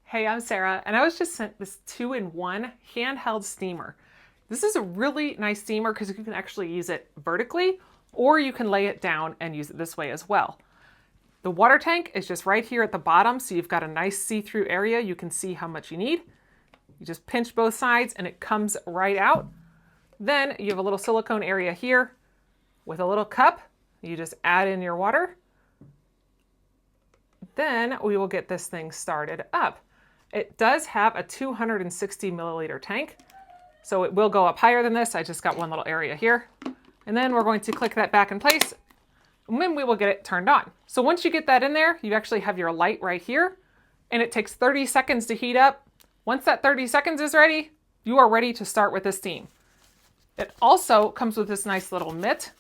Hey, I'm Sarah, and I was just sent this 2-in-1 handheld steamer. This is a really nice steamer because you can actually use it vertically, or you can lay it down and use it this way as well. The water tank is just right here at the bottom, so you've got a nice see-through area. You can see how much you need. You just pinch both sides and it comes right out. Then you have a little silicone area here with a little cup. You just add in your water. Then we will get this thing started up. It does have a 260 milliliter tank, so it will go up higher than this. I just got one little area here. And then we're going to click that back in place, and then we will get it turned on. So once you get that in there, you actually have your light right here, and it takes 30 seconds to heat up. Once that 30 seconds is ready, you are ready to start with the steam. It also comes with this nice little mitt.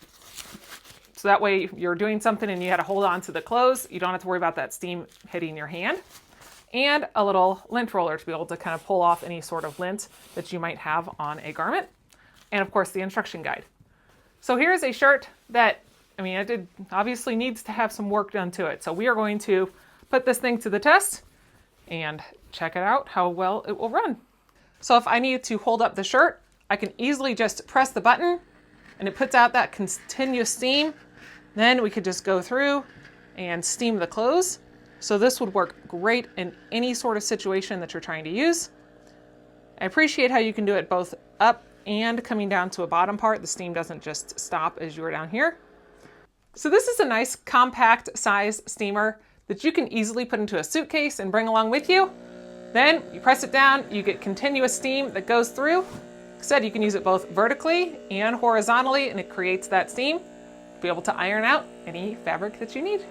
So that way if you're doing something and you had to hold on to the clothes, you don't have to worry about that steam hitting your hand. And a little lint roller to be able to kind of pull off any sort of lint that you might have on a garment. And of course the instruction guide. So here's a shirt that, it obviously needs to have some work done to it. So we are going to put this thing to the test and check it out how well it will run. So if I need to hold up the shirt, I can easily just press the button and it puts out that continuous steam. Then we could just go through and steam the clothes. So this would work great in any sort of situation that you're trying to use. I appreciate how you can do it both up and coming down to a bottom part. The steam doesn't just stop as you are down here. So this is a nice compact size steamer that you can easily put into a suitcase and bring along with you. Then you press it down, you get continuous steam that goes through. Like I said, you can use it both vertically and horizontally, and it creates that steam to be able to iron out any fabric that you need.